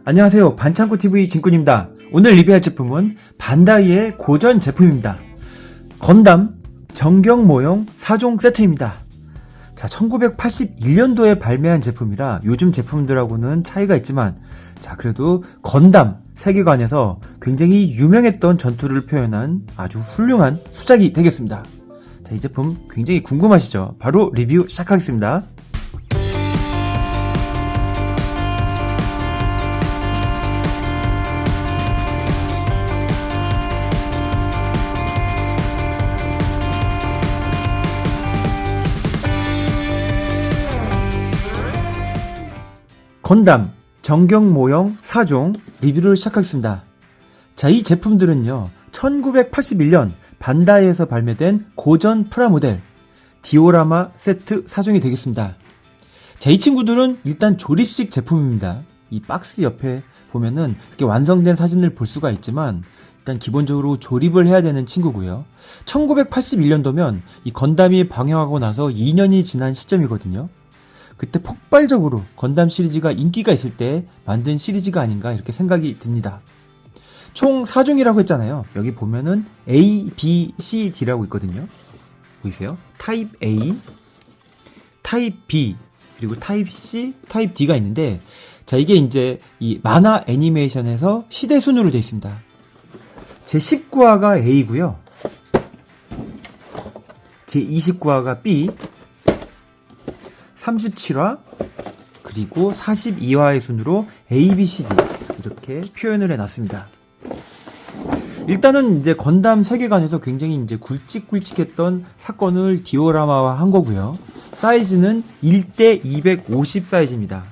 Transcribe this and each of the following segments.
안녕하세요. 반창고TV 진꾼입니다. 오늘 리뷰할 제품은 반다이의 고전 제품입니다. 건담 정경모형 4종 세트입니다. 자, 1981년도에 발매한 제품이라 요즘 제품들하고는 차이가 있지만, 자, 그래도 건담 세계관에서 굉장히 유명했던 전투를 표현한 아주 훌륭한 수작이 되겠습니다. 자, 이 제품 굉장히 궁금하시죠? 바로 리뷰 시작하겠습니다. 건담 정경모형 4종 리뷰를 시작하겠습니다. 자, 이 제품들은요 1981년 반다이에서 발매된 고전 프라모델 디오라마 세트 4종이 되겠습니다. 자, 이 친구들은 일단 조립식 제품입니다. 이 박스 옆에 보면은 이렇게 완성된 사진을 볼 수가 있지만, 일단 기본적으로 조립을 해야 되는 친구고요. 1981년도면 이 건담이 방영하고 나서 2년이 지난 시점이거든요. 그때 폭발적으로 건담 시리즈가 인기가 있을 때 만든 시리즈가 아닌가 이렇게 생각이 듭니다. 총 4종이라고 했잖아요. 여기 보면은 A, B, C, D라고 있거든요. 보이세요? 타입 A, 타입 B, 그리고 타입 C, 타입 D가 있는데, 자, 이게 이제 이 만화 애니메이션에서 시대 순으로 되어 있습니다. 제 19화가 A고요. 제 29화가 B, 37화, 그리고 42화의 순으로 A, B, C, D 이렇게 표현을 해놨습니다. 일단은 이제 건담 세계관에서 굉장히 이제 굵직굵직했던 사건을 디오라마화 한 거고요. 사이즈는 1대 250 사이즈입니다.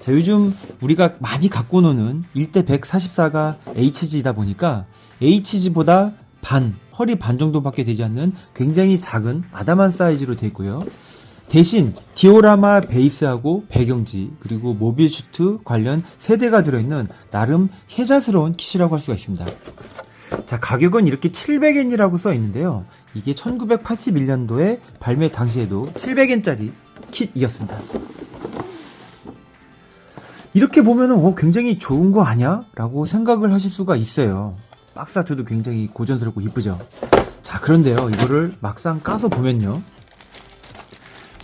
자, 요즘 우리가 많이 갖고 노는 1대 144가 HG다 보니까 HG보다 허리 반 정도밖에 되지 않는 굉장히 작은 아담한 사이즈로 되어 있고요. 대신 디오라마 베이스하고 배경지 그리고 모빌 슈트 관련 세대가 들어있는 나름 혜자스러운 킷이라고 할 수가 있습니다. 자, 가격은 이렇게 700엔이라고 써 있는데요. 이게 1981년도에 발매 당시에도 700엔짜리 킷이었습니다. 이렇게 보면은 굉장히 좋은 거 아냐? 라고 생각을 하실 수가 있어요. 박스 아트도 굉장히 고전스럽고 이쁘죠? 자, 그런데요, 이거를 막상 까서 보면요,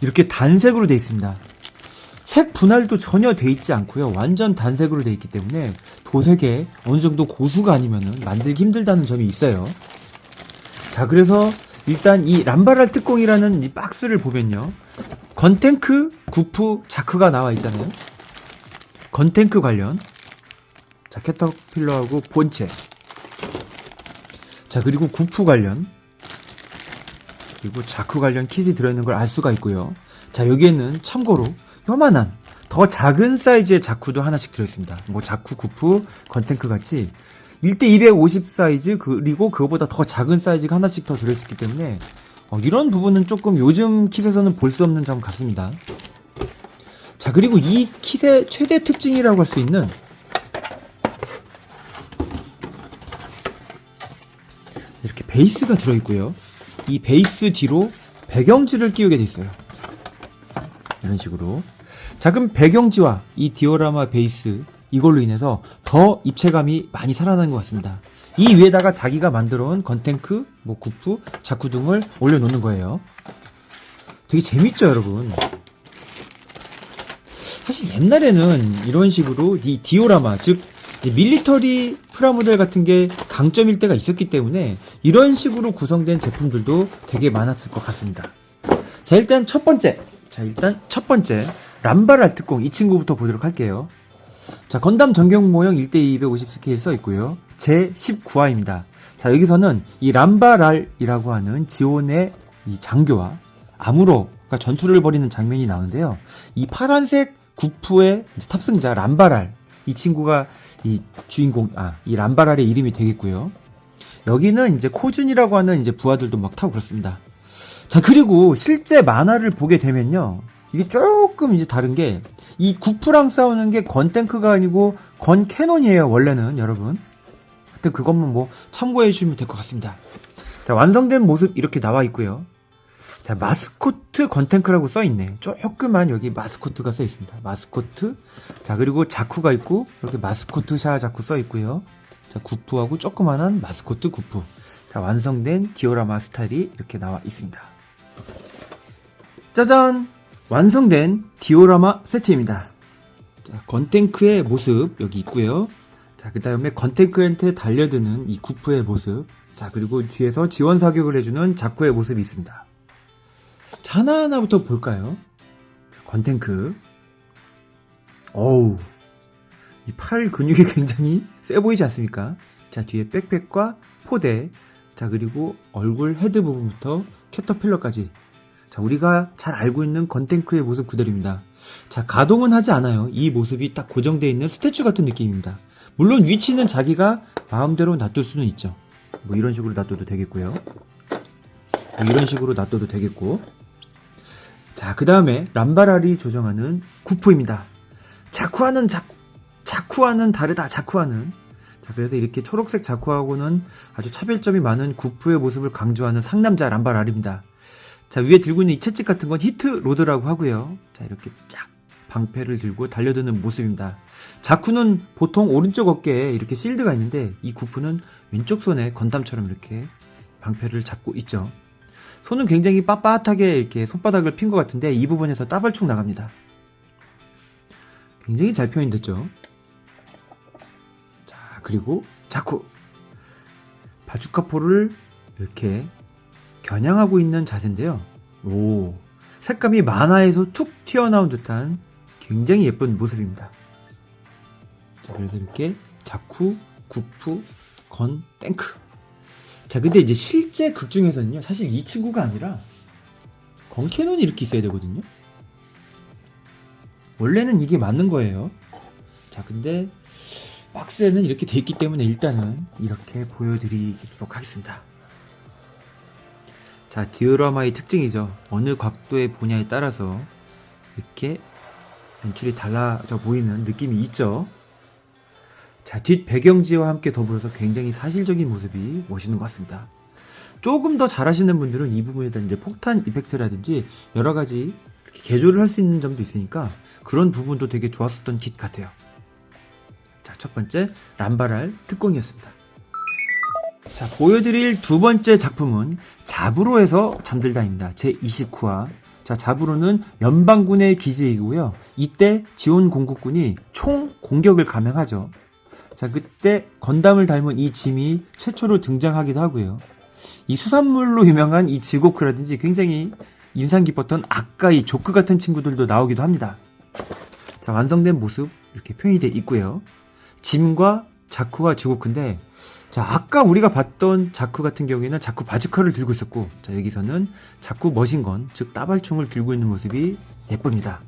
이렇게 단색으로 되어 있습니다. 색 분할도 전혀 되어 있지 않고요. 완전 단색으로 되어 있기 때문에 도색에 어느 정도 고수가 아니면은 만들기 힘들다는 점이 있어요. 자, 그래서 일단 이 람바랄 특공이라는 이 박스를 보면요, 건탱크, 구프, 자크가 나와 있잖아요. 건탱크 관련, 자, 캐터필러하고 본체, 자, 그리고 구프 관련, 그리고 자크 관련 킷이 들어있는 걸 알 수가 있고요. 자, 여기에는 참고로 요만한 더 작은 사이즈의 자쿠도 하나씩 들어있습니다. 뭐 자쿠, 구프, 건탱크 같이 1대 250 사이즈, 그리고 그거보다 더 작은 사이즈가 하나씩 더 들어있기 때문에 이런 부분은 조금 요즘 킷에서는 볼 수 없는 점 같습니다. 자, 그리고 이 킷의 최대 특징이라고 할 수 있는 이렇게 베이스가 들어있고요. 이 베이스 뒤로 배경지를 끼우게 돼 있어요. 이런 식으로. 자, 그럼 배경지와 이 디오라마 베이스, 이걸로 인해서 더 입체감이 많이 살아나는 것 같습니다. 이 위에다가 자기가 만들어온 건탱크, 뭐 구프, 자쿠 등을 올려놓는 거예요. 되게 재밌죠, 여러분? 사실 옛날에는 이런 식으로 이 디오라마, 즉 밀리터리 프라모델 같은 게 강점일 때가 있었기 때문에 이런 식으로 구성된 제품들도 되게 많았을 것 같습니다. 자, 일단 첫 번째 람바랄 특공, 이 친구부터 보도록 할게요. 자, 건담 정경모형 1대 250 스케일 써 있고요. 제 19화입니다. 자, 여기서는 이 람바랄이라고 하는 지온의 이 장교와 아무로가 전투를 벌이는 장면이 나오는데요. 이 파란색 구프의 탑승자 람바랄, 이 친구가 이 주인공, 이 람바랄의 이름이 되겠고요. 여기는 이제 코준이라고 하는 이제 부하들도 막 타고 그렇습니다. 자, 그리고 실제 만화를 보게 되면요, 이게 조금 이제 다른 게, 이 구프랑 싸우는 게 건탱크가 아니고 건 캐논이에요, 원래는, 여러분. 하여튼 그것만 뭐 참고해 주시면 될 것 같습니다. 자, 완성된 모습 이렇게 나와 있고요. 자, 마스코트 건탱크라고 써있네. 조그만 여기 마스코트가 써있습니다. 마스코트. 자, 그리고 자쿠가 있고, 이렇게 마스코트 샤 자쿠 써있고요. 자, 구프하고 조그만한 마스코트 구프. 자, 완성된 디오라마 스타일이 이렇게 나와 있습니다. 짜잔! 완성된 디오라마 세트입니다. 자, 건탱크의 모습 여기 있고요. 자, 그 다음에 건탱크한테 달려드는 이 구프의 모습. 자, 그리고 뒤에서 지원 사격을 해주는 자쿠의 모습이 있습니다. 자, 하나하나부터 볼까요? 건탱크. 어우, 이 팔 근육이 굉장히 세 보이지 않습니까? 자, 뒤에 백팩과 포대. 자, 그리고 얼굴 헤드 부분부터 캐터필러까지. 자, 우리가 잘 알고 있는 건탱크의 모습 그대로입니다. 자, 가동은 하지 않아요. 이 모습이 딱 고정되어 있는 스태츄 같은 느낌입니다. 물론 위치는 자기가 마음대로 놔둘 수는 있죠. 뭐 이런 식으로 놔둬도 되겠고요. 뭐 이런 식으로 놔둬도 되겠고. 자, 그 다음에 람바랄이 조정하는 구프입니다. 자쿠와는 다르다. 자쿠와는. 자, 그래서 이렇게 초록색 자쿠하고는 아주 차별점이 많은 구프의 모습을 강조하는 상남자 람바랄입니다. 자, 위에 들고 있는 이 채찍 같은 건 히트 로드라고 하고요. 자, 이렇게 쫙 방패를 들고 달려드는 모습입니다. 자쿠는 보통 오른쪽 어깨에 이렇게 실드가 있는데 이 구프는 왼쪽 손에 건담처럼 이렇게 방패를 잡고 있죠. 손은 굉장히 빳빳하게 이렇게 손바닥을 핀 것 같은데 이 부분에서 따발축 나갑니다. 굉장히 잘 표현됐죠. 자, 그리고 자쿠. 바주카포를 이렇게 겨냥하고 있는 자세인데요. 오, 색감이 만화에서 툭 튀어나온 듯한 굉장히 예쁜 모습입니다. 자, 그래서 이렇게 자쿠, 구프, 건, 탱크. 자, 근데 이제 실제 극 중에서는요, 사실 이 친구가 아니라 건캐논이 이렇게 있어야 되거든요. 원래는 이게 맞는 거예요. 자, 근데 박스에는 이렇게 돼 있기 때문에 일단은 이렇게 보여드리도록 하겠습니다. 자, 디오라마의 특징이죠. 어느 각도의 보냐에 따라서 이렇게 연출이 달라져 보이는 느낌이 있죠. 자, 뒷 배경지와 함께 더불어서 굉장히 사실적인 모습이 멋있는 것 같습니다. 조금 더 잘하시는 분들은 이 부분에다 이제 폭탄 이펙트라든지 여러 가지 개조를 할 수 있는 점도 있으니까 그런 부분도 되게 좋았었던 킷 같아요. 자, 첫 번째 람바랄 특공이었습니다. 자, 보여드릴 두 번째 작품은 자부로에서 잠들다입니다. 제29화. 자, 자부로는 연방군의 기지이고요. 이때 지원 공국군이 총 공격을 감행하죠. 자, 그때 건담을 닮은 이 짐이 최초로 등장하기도 하고요. 이 수산물로 유명한 이 지고크라든지 굉장히 인상 깊었던 아까 이 조크 같은 친구들도 나오기도 합니다. 자, 완성된 모습 이렇게 표현이 되어 있고요. 짐과 자쿠와 지고크인데, 자, 아까 우리가 봤던 자쿠 같은 경우에는 자쿠 바주카를 들고 있었고, 자, 여기서는 자쿠 머신건, 즉 따발총을 들고 있는 모습이 예쁩니다.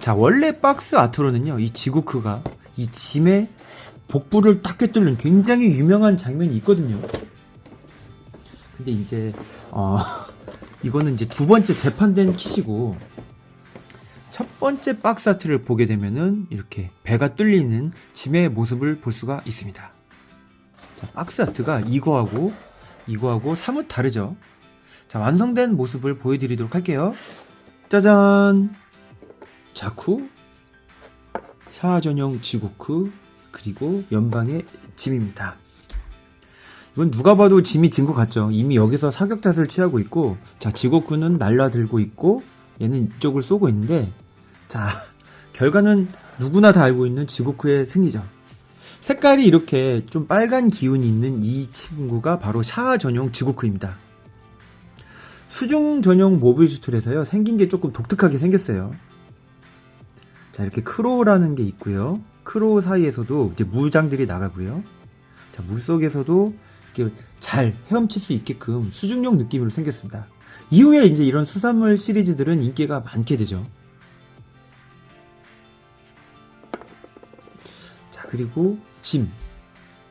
자, 원래 박스 아트로는요, 이 지고크가 이 짐의 복부를 딱 꿰뚫는 굉장히 유명한 장면이 있거든요. 근데 이제 이거는 이제 두 번째 재판된 kit이고, 첫 번째 박스 아트를 보게 되면은 이렇게 배가 뚫리는 짐의 모습을 볼 수가 있습니다. 자, 박스 아트가 이거하고 사뭇 다르죠. 자, 완성된 모습을 보여드리도록 할게요. 짜잔! 자쿠, 샤아 전용 지고크, 그리고 연방의 짐입니다. 이건 누가 봐도 짐이 진 것 같죠. 이미 여기서 사격 자세를 취하고 있고, 자, 지고크는 날라들고 있고, 얘는 이쪽을 쏘고 있는데, 자, 결과는 누구나 다 알고 있는 지고크의 승리죠. 색깔이 이렇게 좀 빨간 기운이 있는 이 친구가 바로 샤아 전용 지고크입니다. 수중 전용 모빌 슈트에서요, 생긴 게 조금 독특하게 생겼어요. 자, 이렇게 크로우라는 게 있고요. 크로우 사이에서도 이제 무장들이 나가고요. 자, 물속에서도 이렇게 잘 헤엄칠 수 있게끔 수중용 느낌으로 생겼습니다. 이후에 이제 이런 수산물 시리즈들은 인기가 많게 되죠. 자, 그리고 짐.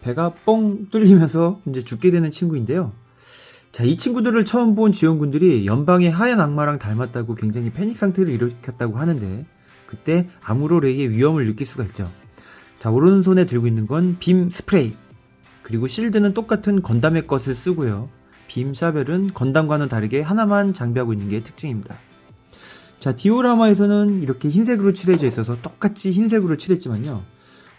배가 뻥 뚫리면서 이제 죽게 되는 친구인데요. 자, 이 친구들을 처음 본 지원군들이 연방의 하얀 악마랑 닮았다고 굉장히 패닉 상태를 일으켰다고 하는데, 그때 아무로레이의 위험을 느낄 수가 있죠. 자, 오른손에 들고 있는 건 빔 스프레이. 그리고 실드는 똑같은 건담의 것을 쓰고요. 빔샤벨은 건담과는 다르게 하나만 장비하고 있는 게 특징입니다. 자, 디오라마에서는 이렇게 흰색으로 칠해져 있어서 똑같이 흰색으로 칠했지만요.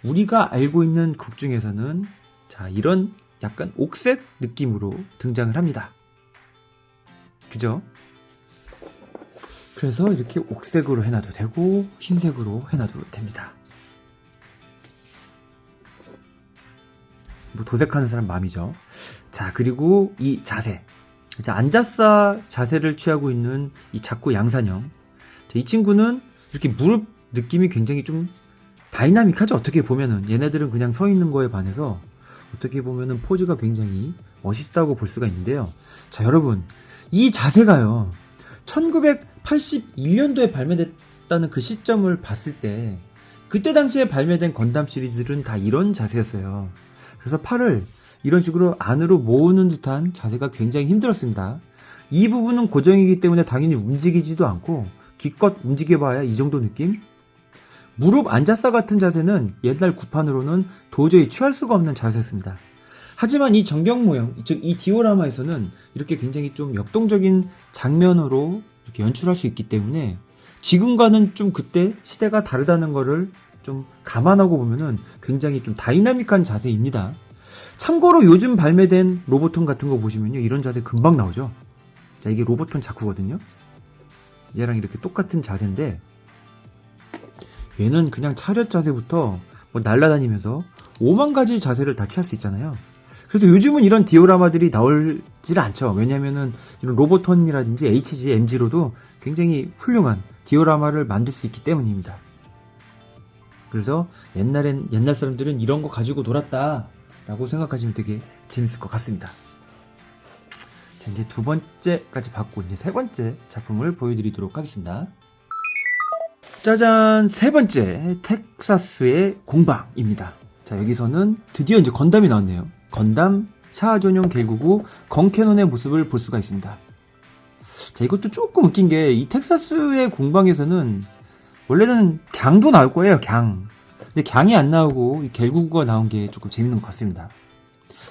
우리가 알고 있는 극 중에서는 자, 이런 약간 옥색 느낌으로 등장을 합니다. 그죠? 그래서 이렇게 옥색으로 해놔도 되고 흰색으로 해놔도 됩니다. 뭐 도색하는 사람 마음이죠. 자, 그리고 이 자세. 자, 앉아싸 자세를 취하고 있는 이 자쿠 양산형. 자, 이 친구는 이렇게 무릎 느낌이 굉장히 좀 다이나믹하죠. 어떻게 보면은 얘네들은 그냥 서 있는 거에 반해서 어떻게 보면은 포즈가 굉장히 멋있다고 볼 수가 있는데요. 자, 여러분, 이 자세가요 1981년도에 발매됐다는 그 시점을 봤을 때 그때 당시에 발매된 건담 시리즈들은 다 이런 자세였어요. 그래서 팔을 이런 식으로 안으로 모으는 듯한 자세가 굉장히 힘들었습니다. 이 부분은 고정이기 때문에 당연히 움직이지도 않고 기껏 움직여봐야 이 정도 느낌? 무릎 앉아싸 같은 자세는 옛날 구판으로는 도저히 취할 수가 없는 자세였습니다. 하지만 이 전경 모형, 즉 이 디오라마에서는 이렇게 굉장히 좀 역동적인 장면으로 이렇게 연출할 수 있기 때문에 지금과는 좀 그때 시대가 다르다는 거를 좀 감안하고 보면은 굉장히 좀 다이나믹한 자세입니다. 참고로 요즘 발매된 로보톤 같은 거 보시면요, 이런 자세 금방 나오죠. 자, 이게 로보톤 자쿠거든요. 얘랑 이렇게 똑같은 자세인데 얘는 그냥 차렷 자세부터 뭐 날아다니면서 5만 가지 자세를 다 취할 수 있잖아요. 그래서 요즘은 이런 디오라마들이 나올질 않죠. 왜냐면은 이런 로보톤이라든지 HG, MG로도 굉장히 훌륭한 디오라마를 만들 수 있기 때문입니다. 그래서 옛날 사람들은 이런 거 가지고 놀았다 라고 생각하시면 되게 재밌을 것 같습니다. 자, 이제 두 번째까지 봤고 이제 세 번째 작품을 보여드리도록 하겠습니다. 짜잔, 세 번째 텍사스의 공방입니다. 자, 여기서는 드디어 이제 건담이 나왔네요. 건담 샤아 전용 겔구구 건캐논의 모습을 볼 수가 있습니다. 자, 이것도 조금 웃긴 게 이 텍사스의 공방에서는 원래는 갱도 나올 거예요, 갱. 근데 갱이 안 나오고 이 겔구구가 나온 게 조금 재밌는 것 같습니다.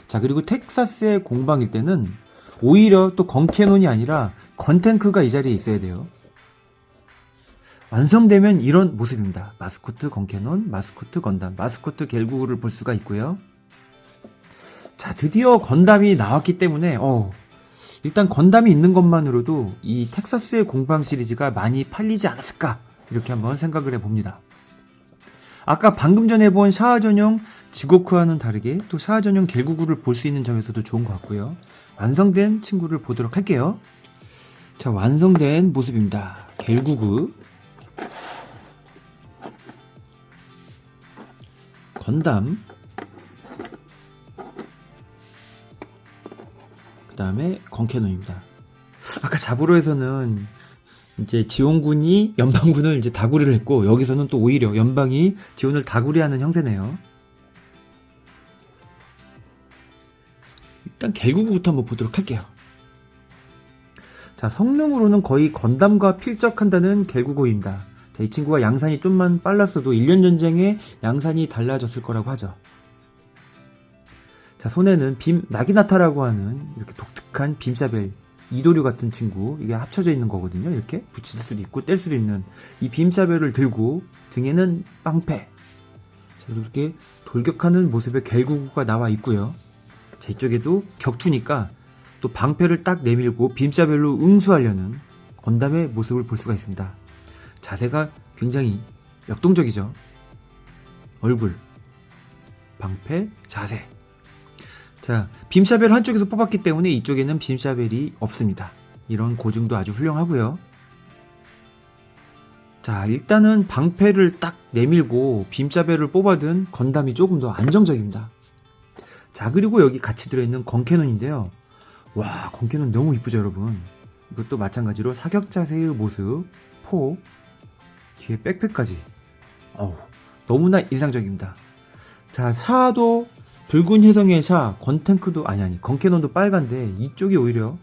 자, 그리고 텍사스의 공방일 때는 오히려 또 건캐논이 아니라 건탱크가 이 자리에 있어야 돼요. 완성되면 이런 모습입니다. 마스코트 건캐논, 마스코트 건담, 마스코트 겔구구를 볼 수가 있고요. 자, 드디어 건담이 나왔기 때문에 일단 건담이 있는 것만으로도 이 텍사스의 공방 시리즈가 많이 팔리지 않았을까 이렇게 한번 생각을 해봅니다. 아까 방금 전에 본 샤아 전용 지고크와는 다르게 또 샤아 전용 겔구구를 볼 수 있는 점에서도 좋은 것 같고요. 완성된 친구를 보도록 할게요. 자, 완성된 모습입니다. 겔구구 건담, 그 다음에 건캐논입니다. 아까 자부로에서는 이제 지원군이 연방군을 이제 다구리를 했고 여기서는 또 오히려 연방이 지원을 다구리하는 형세네요. 일단 겔구구부터 한번 보도록 할게요. 자, 성능으로는 거의 건담과 필적한다는 겔구구입니다. 자, 이 친구가 양산이 좀만 빨랐어도 1년 전쟁에 양산이 달라졌을 거라고 하죠. 자, 손에는 빔 나기나타라고 하는 이렇게 독특한 빔샤벨 이도류 같은 친구, 이게 합쳐져 있는 거거든요. 이렇게 붙일 수도 있고 뗄 수도 있는 이 빔샤벨을 들고 등에는 빵패. 자, 그리고 이렇게 돌격하는 모습의 겔구구가 나와 있고요. 자, 이쪽에도 격투니까 또 방패를 딱 내밀고 빔샤벨로 응수하려는 건담의 모습을 볼 수가 있습니다. 자세가 굉장히 역동적이죠. 얼굴, 방패, 자세. 자, 빔샤벨 한쪽에서 뽑았기 때문에 이쪽에는 빔샤벨이 없습니다. 이런 고증도 아주 훌륭하고요. 자, 일단은 방패를 딱 내밀고 빔샤벨을 뽑아둔 건담이 조금 더 안정적입니다. 자, 그리고 여기 같이 들어있는 건캐논인데요. 와, 건캐논 너무 이쁘죠, 여러분. 이것도 마찬가지로 사격 자세의 모습, 포, 뒤에 백팩까지. 너무나 인상적입니다. 자, 샤도 붉은 혜성의 샤, 건탱크도 건캐논도 빨간데 이쪽이 오히려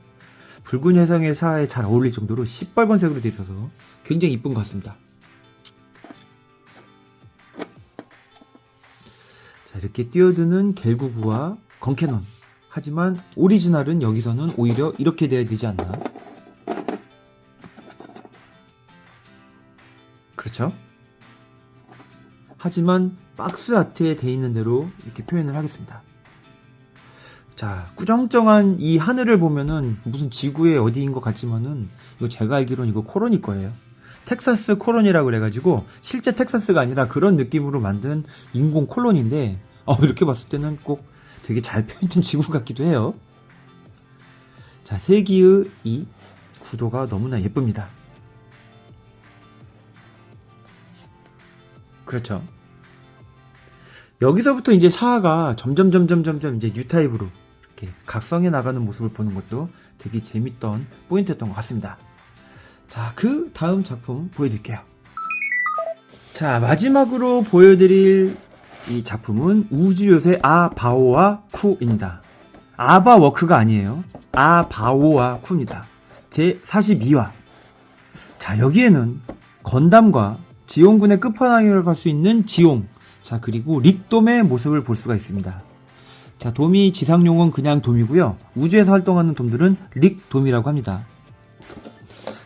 붉은 혜성의 샤에 잘 어울릴 정도로 시뻘건색으로 되어 있어서 굉장히 이쁜 것 같습니다. 자, 이렇게 뛰어드는 겔구구와 건캐논 하지만 오리지널은 여기서는 오히려 이렇게 돼야 되지 않나? 그렇죠? 하지만 박스 아트에 돼 있는 대로 이렇게 표현을 하겠습니다. 자, 꾸정쩡한 이 하늘을 보면은 무슨 지구의 어디인 것 같지만은 이거 제가 알기로는 이거 코로니 거예요. 텍사스 콜로니라고 그래가지고 실제 텍사스가 아니라 그런 느낌으로 만든 인공 콜로니인데 이렇게 봤을 때는 꼭 되게 잘 표현된 지구 같기도 해요. 자, 세기의 이 구도가 너무나 예쁩니다. 그렇죠. 여기서부터 이제 샤아가 점점 이제 뉴타입으로 이렇게 각성해 나가는 모습을 보는 것도 되게 재밌던 포인트였던 것 같습니다. 자, 그 다음 작품 보여드릴게요. 자, 마지막으로 보여드릴 이 작품은 우주요새 아바오와 쿠입니다. 아바워크가 아니에요. 아바오와 쿠입니다. 제 42화. 자, 여기에는 건담과 지용군의 끝판왕이라고 할 수 있는 지용, 자, 그리고 릭돔의 모습을 볼 수가 있습니다. 자, 돔이 지상용은 그냥 돔이고요. 우주에서 활동하는 돔들은 릭돔이라고 합니다.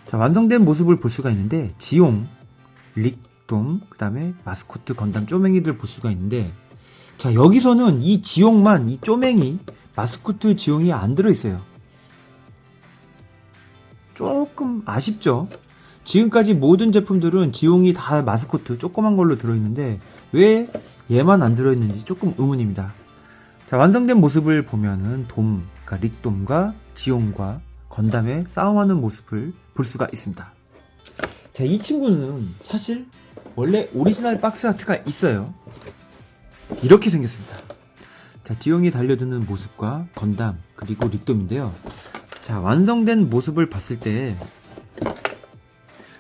자, 완성된 모습을 볼 수가 있는데 지용, 릭돔, 그 다음에 마스코트 건담 쪼맹이들 볼 수가 있는데, 자, 여기서는 이 지용만, 이 쪼맹이 마스코트 지용이 안 들어있어요. 조금 아쉽죠? 지금까지 모든 제품들은 지용이 다 마스코트 조그만 걸로 들어있는데 왜 얘만 안 들어있는지 조금 의문입니다. 자, 완성된 모습을 보면은 돔, 그러니까 릭돔과 지용과 건담의 싸움하는 모습을 볼 수가 있습니다. 자, 이 친구는 사실 원래 오리지널 박스 아트가 있어요. 이렇게 생겼습니다. 자, 지용이 달려드는 모습과 건담 그리고 릭돔인데요. 자, 완성된 모습을 봤을 때,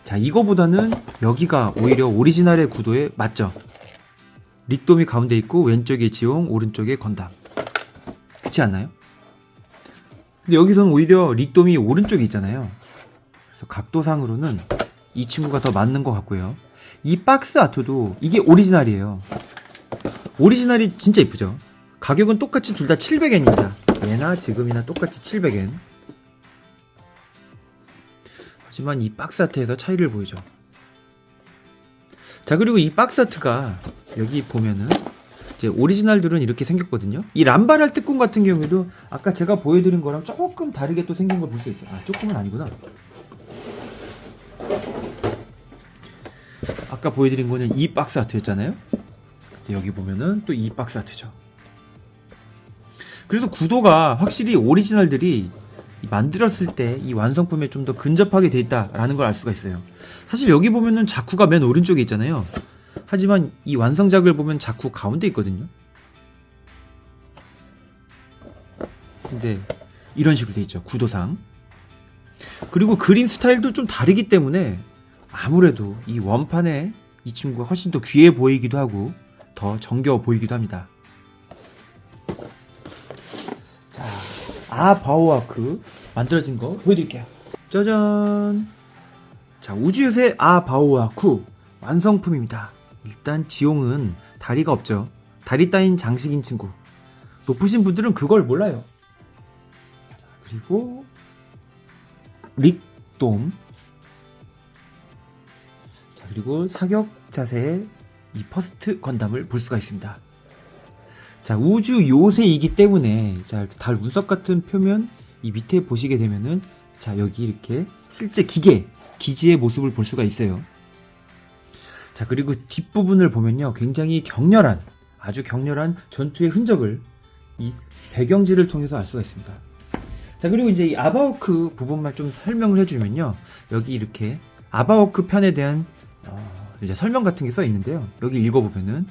자, 이거보다는 여기가 오히려 오리지널의 구도에 맞죠? 릭돔이 가운데 있고 왼쪽에 지용, 오른쪽에 건담. 그렇지 않나요? 근데 여기서는 오히려 릭돔이 오른쪽에 있잖아요. 그래서 각도상으로는 이 친구가 더 맞는 것 같고요. 이 박스 아트도 이게 오리지널이에요. 오리지널이 진짜 이쁘죠? 가격은 똑같이 둘 다 700엔입니다. 예나 지금이나 똑같이 700엔. 하지만 이 박스 아트에서 차이를 보이죠. 자, 그리고 이 박스 아트가 여기 보면은 이제 오리지널들은 이렇게 생겼거든요. 이 람바랄 특공 같은 경우에도 아까 제가 보여드린 거랑 조금 다르게 또 생긴 걸 볼 수 있어요. 아, 조금은 아니구나. 아까 보여드린 거는 이 박스 아트였잖아요. 근데 여기 보면은 또 이 박스 아트죠. 그래서 구도가 확실히 오리지널들이 만들었을 때 이 완성품에 좀 더 근접하게 돼 있다라는 걸 알 수가 있어요. 사실 여기 보면은 자쿠가 맨 오른쪽에 있잖아요. 하지만 이 완성작을 보면 자쿠 가운데 있거든요. 근데 이런 식으로 돼 있죠, 구도상. 그리고 그림 스타일도 좀 다르기 때문에 아무래도 이 원판에 이 친구가 훨씬 더 귀해 보이기도 하고 더 정겨워 보이기도 합니다. 자, 아바오와크 만들어진 거 보여드릴게요. 짜잔. 자, 우주요새 아바오와쿠 완성품입니다. 일단 지용은 다리가 없죠. 다리 따윈 장식인 친구. 높으신 분들은 그걸 몰라요. 자, 그리고 릭돔. 자, 그리고 사격 자세의 이 퍼스트 건담을 볼 수가 있습니다. 자, 우주 요새이기 때문에, 자, 달 운석 같은 표면 이 밑에 보시게 되면은, 자, 여기 이렇게 실제 기지의 모습을 볼 수가 있어요. 자, 그리고 뒷부분을 보면요, 굉장히 격렬한, 아주 격렬한 전투의 흔적을 이 배경지를 통해서 알 수가 있습니다. 자, 그리고 이제 이 아바오크 부분만 좀 설명을 해주면요, 여기 이렇게 아바오크 편에 대한 이제 설명 같은 게 써 있는데요. 여기 읽어보면은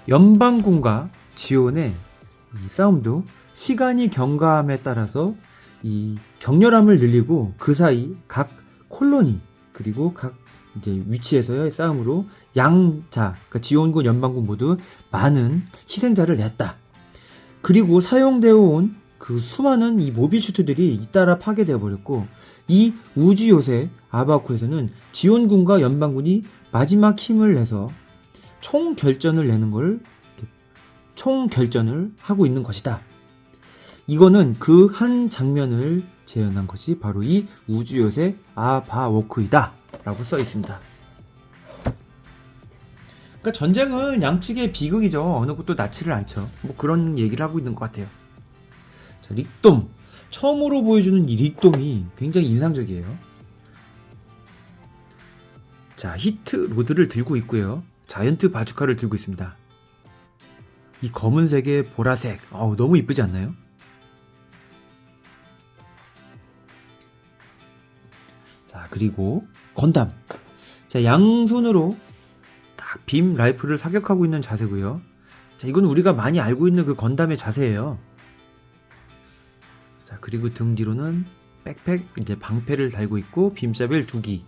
연방군과 지온의 이 싸움도 시간이 경과함에 따라서 이 격렬함을 늘리고 그 사이 각 콜로니 그리고 각 이제 위치에서의 싸움으로 양자, 그러니까 지온군, 연방군 모두 많은 희생자를 냈다. 그리고 사용되어 온 그 수많은 이 모비슈트들이 잇따라 파괴되어 버렸고, 이 우주 요새 아바쿠에서는 지온군과 연방군이 마지막 힘을 내서 총결전을 내는 걸 총결전을 하고 있는 것이다. 이거는 그 한 장면을 재현한 것이 바로 이 우주요새 아바워크이다 라고 써 있습니다. 그러니까 전쟁은 양측의 비극이죠. 어느 곳도 나치를 않죠. 뭐 그런 얘기를 하고 있는 것 같아요. 자, 릭돔. 처음으로 보여주는 이 릭돔이 굉장히 인상적이에요. 자, 히트 로드를 들고 있고요. 자이언트 바주카를 들고 있습니다. 이 검은색에 보라색. 너무 이쁘지 않나요? 자, 그리고 건담. 자, 양손으로 딱 빔 라이플을 사격하고 있는 자세고요. 자, 이건 우리가 많이 알고 있는 그 건담의 자세예요. 자, 그리고 등 뒤로는 백팩, 이제 방패를 달고 있고 빔사벨 2기.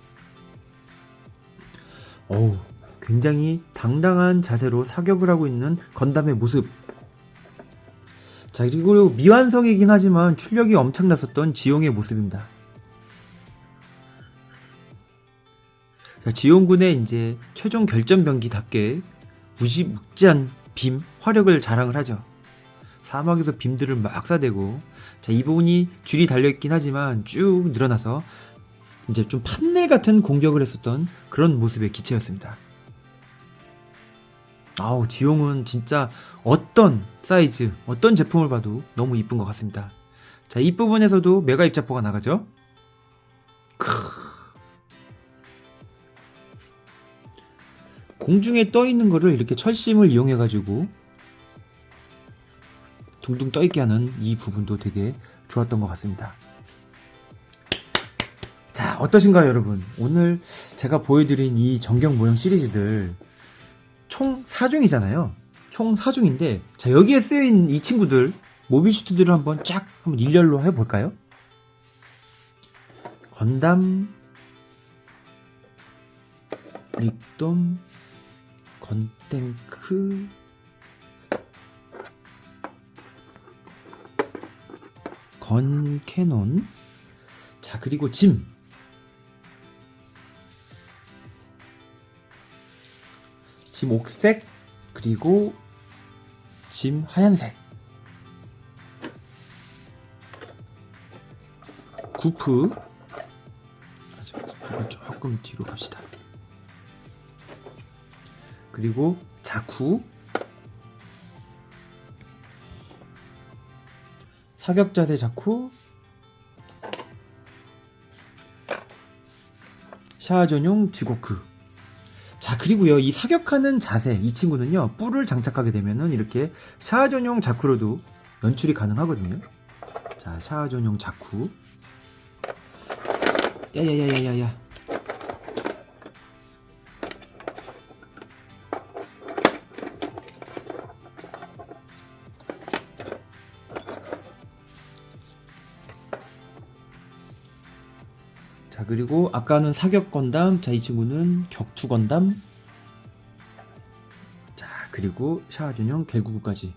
굉장히 당당한 자세로 사격을 하고 있는 건담의 모습. 자, 그리고 미완성이긴 하지만 출력이 엄청났었던 지용의 모습입니다. 자, 지용군의 이제 최종 결전병기답게 무지묵지한 빔, 화력을 자랑을 하죠. 사막에서 빔들을 막 쏴대고, 자, 이 부분이 줄이 달려있긴 하지만 쭉 늘어나서 이제 좀 판넬 같은 공격을 했었던 그런 모습의 기체였습니다. 지용은 진짜 어떤 사이즈, 어떤 제품을 봐도 너무 이쁜 것 같습니다. 자, 이 부분에서도 메가 입자포가 나가죠. 공중에 떠 있는 거를 이렇게 철심을 이용해 가지고 둥둥 떠 있게 하는 이 부분도 되게 좋았던 것 같습니다. 자, 어떠신가요, 여러분? 오늘 제가 보여드린 이 전경 모형 시리즈들 총 4종이잖아요. 총 4종인데, 자, 여기에 쓰여있는 이 친구들, 모빌슈트들을 한번 일렬로 해볼까요? 건담, 릭돔, 건탱크, 건캐논, 자, 그리고 짐 옥색, 그리고 짐 하얀색, 구프가 조금 뒤로 갑시다. 그리고 자쿠, 사격자세 자쿠, 샤아 전용 지고크. 자, 그리고요, 이 사격하는 자세, 이 친구는요, 뿔을 장착하게 되면은 이렇게 샤아 전용 자쿠로도 연출이 가능하거든요. 자, 샤아 전용 자쿠. 야야야야야야. 자, 그리고 아까는 사격 건담, 자, 이 친구는 격투 건담. 자, 그리고 샤아 전용 겔구구까지.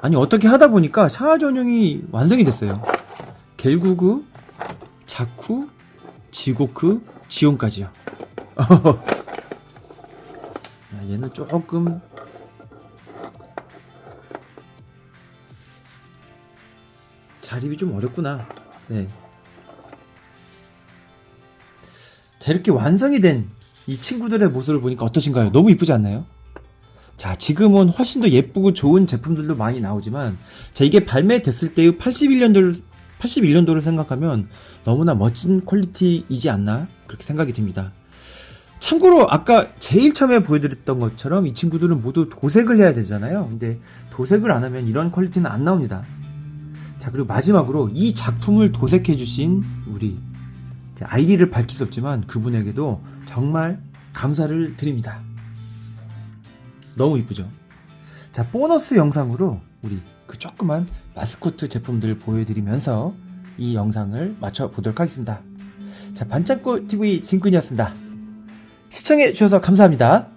아니, 어떻게 하다 보니까 샤아 전용이 완성이 됐어요. 겔구구, 자쿠, 지고크, 지온까지요. 얘는 조금 자립이 좀 어렵구나. 네. 자, 이렇게 완성이 된 이 친구들의 모습을 보니까 어떠신가요? 너무 이쁘지 않나요? 자, 지금은 훨씬 더 예쁘고 좋은 제품들도 많이 나오지만, 자, 이게 발매됐을 때의 81년도를 생각하면 너무나 멋진 퀄리티이지 않나? 그렇게 생각이 듭니다. 참고로 아까 제일 처음에 보여드렸던 것처럼 이 친구들은 모두 도색을 해야 되잖아요. 근데 도색을 안 하면 이런 퀄리티는 안 나옵니다. 자, 그리고 마지막으로 이 작품을 도색해주신 우리, 아이디를 밝힐 수 없지만 그분에게도 정말 감사를 드립니다. 너무 이쁘죠? 자, 보너스 영상으로 우리 그 조그만 마스코트 제품들을 보여드리면서 이 영상을 마쳐보도록 하겠습니다. 자, 반짝꽃TV 진근이었습니다. 시청해주셔서 감사합니다.